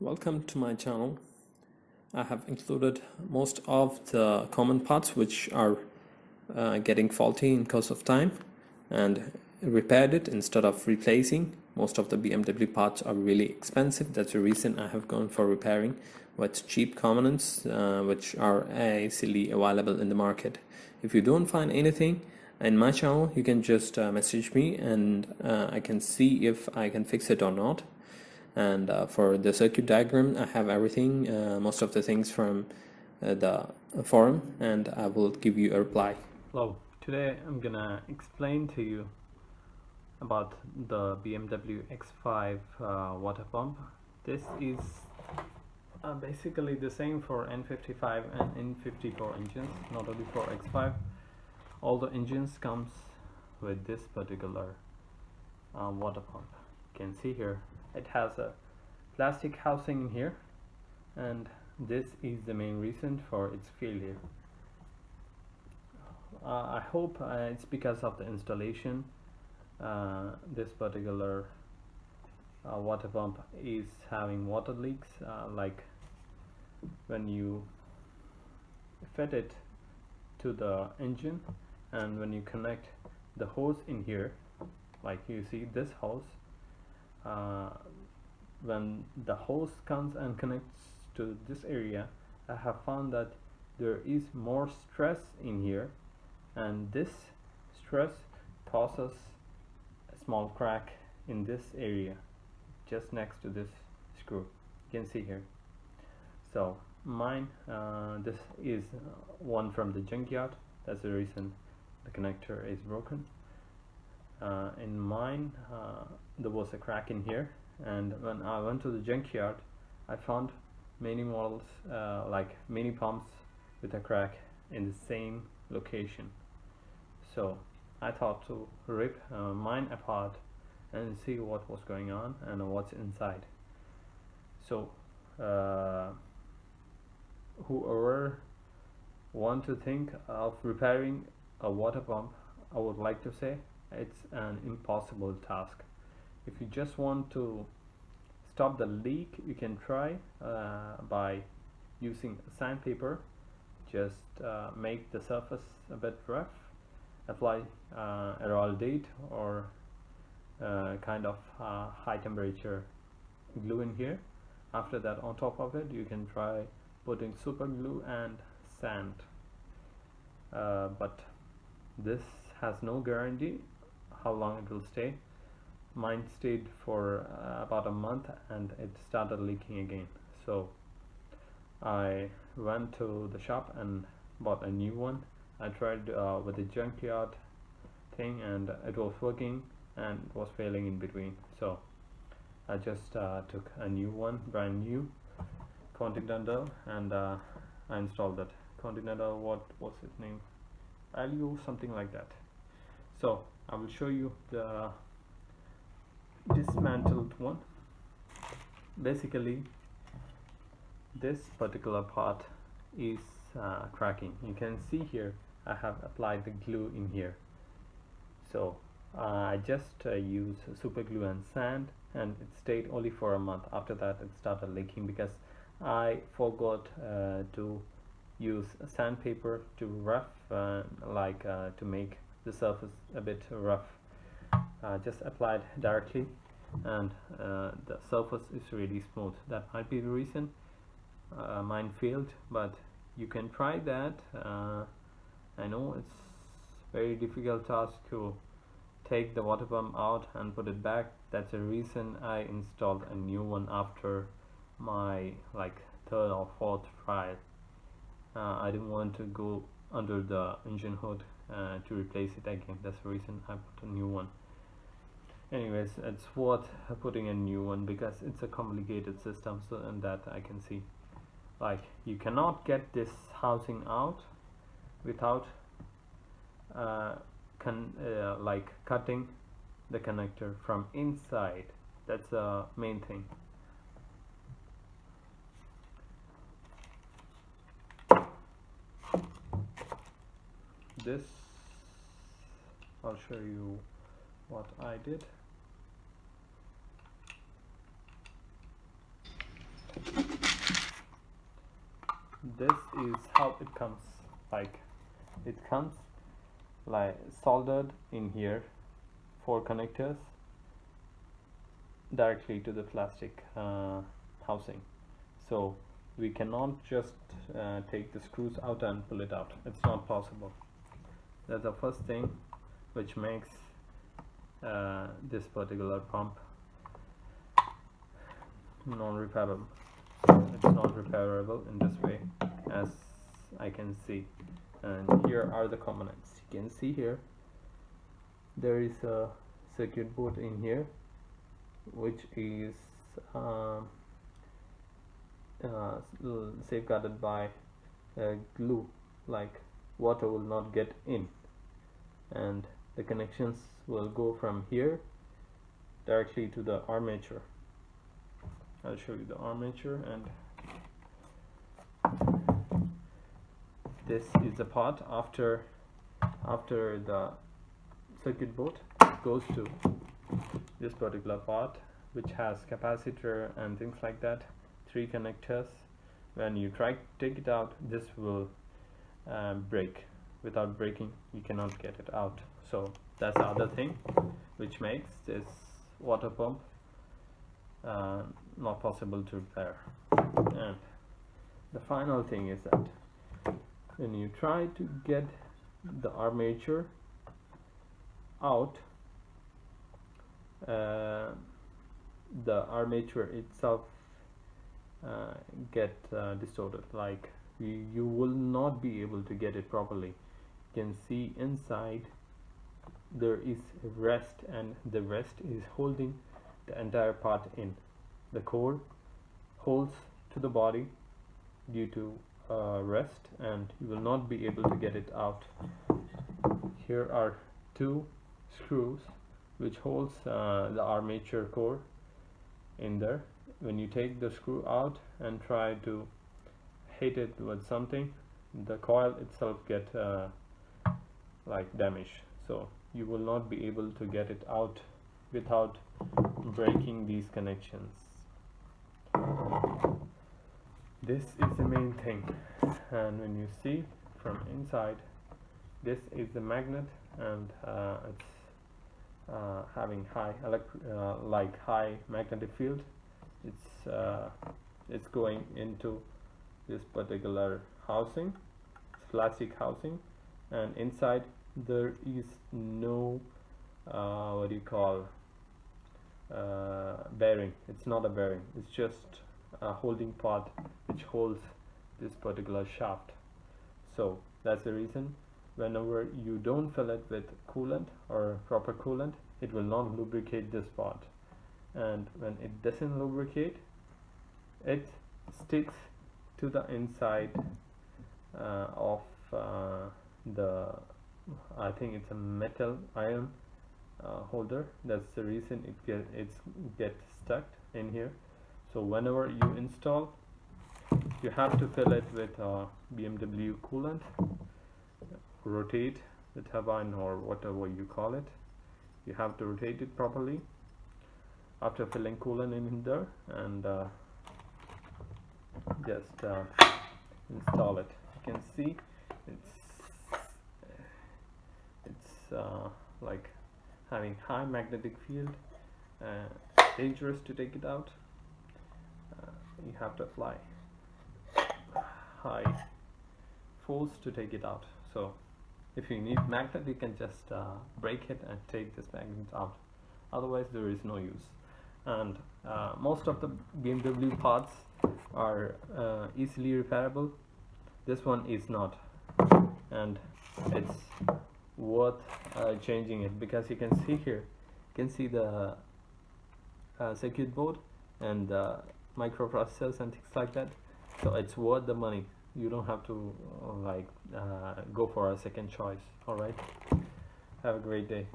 Welcome to my channel. I have included most of the common parts which are getting faulty in course of time and repaired it instead of replacing. Most of the BMW parts are really expensive. That's the reason I have gone for repairing with cheap components which are easily available in the market. If you don't find anything in my channel, you can just message me and I can see if I can fix it or not. And for the circuit diagram, I have everything, most of the things from the forum, and I will give you a reply. Hello, today I'm gonna explain to you about the BMW X5 water pump. This is basically the same for N55 and N54 engines, not only for X5. All the engines comes with this particular water pump. You can see here it has a plastic housing in here, and this is the main reason for its failure. I hope it's because of the installation. This particular water pump is having water leaks, like when you fit it to the engine and when you connect the hose in here, like you see this hose, when the hose comes and connects to this area, I have found that there is more stress in here, and this stress causes a small crack in this area just next to this screw. You can see here. So mine, this is one from the junkyard. That's the reason the connector is broken. In mine, there was a crack in here, and when I went to the junkyard, I found many models, like mini pumps with a crack in the same location. So I thought to rip mine apart and see what was going on and what's inside. So whoever want to think of repairing a water pump, I would like to say it's an impossible task. If you just want to stop the leak, you can try by using sandpaper. Just make the surface a bit rough, apply Araldite or kind of high temperature glue in here. After that, on top of it, you can try putting super glue and sand, but this has no guarantee how long it will stay. Mine stayed for about a month and it started leaking again. So I went to the shop and bought a new one. I tried with the junkyard thing and it was working and it was failing in between. So I just took a new one, brand new Continental, and I installed that Continental. What was its name? Value, something like that. So I will show you the dismantled one. Basically, this particular part is cracking. You can see here I have applied the glue in here. So I just use super glue and sand, and it stayed only for a month. After that, it started leaking because I forgot to use sandpaper to rough, to make the surface a bit rough. Just applied directly, and the surface is really smooth. That might be the reason mine failed, but you can try that. I know it's very difficult task to take the water pump out and put it back. That's the reason I installed a new one after my third or fourth trial. I didn't want to go under the engine hood to replace it again. That's the reason I put a new one. Anyways, it's worth putting a new one because it's a complicated system. So, and that I can see, you cannot get this housing out without cutting the connector from inside. That's the main thing. This, I'll show you what I did. this is how it comes. Like, it comes like soldered in here, 4 connectors directly to the plastic housing. So we cannot just take the screws out and pull it out. It's not possible. That's the first thing which makes this particular pump non-repairable. It's not repairable in this way, as I can see. And here are the components. You can see here there is a circuit board in here, which is safeguarded by glue, like water will not get in, and the connections will go from here directly to the armature. I'll show you the armature, and this is the part after the circuit board goes to this particular part, which has capacitor and things like that, 3 connectors. When you try to take it out, this will break. Without breaking, you cannot get it out. So that's the other thing which makes this water pump not possible to repair. And the final thing is that when you try to get the armature out, the armature itself get distorted. Like, you will not be able to get it properly. You can see inside there is a rest, and the rest is holding the entire part in. The core holds to the body due to rest, and you will not be able to get it out. Here are 2 screws which holds the armature core in there. When you take the screw out and try to hit it with something, the coil itself get like damaged. So you will not be able to get it out without breaking these connections. This is the main thing. And when you see from inside, this is the magnet, and it's having high high magnetic field. It's going into this particular housing. It's plastic housing, and inside there is no what do you call bearing. It's not a bearing, it's just a holding part which holds this particular shaft. So that's the reason whenever you don't fill it with coolant or proper coolant, it will not lubricate this part, and when it doesn't lubricate, it sticks to the inside of the, I think it's a metal iron holder. That's the reason it gets stuck in here. So whenever you install, you have to fill it with BMW coolant, rotate the turbine or whatever you call it. You have to rotate it properly after filling coolant in there, and just install it. You can see it's like having high magnetic field, dangerous to take it out. You have to apply high force to take it out. So if you need magnet, you can just break it and take this magnet out. Otherwise there is no use. And most of the BMW parts are easily repairable. This one is not, and it's worth changing it, because you can see here, you can see the circuit board and the microprocessors and things like that. So it's worth the money. You don't have to go for a second choice. All right, have a great day.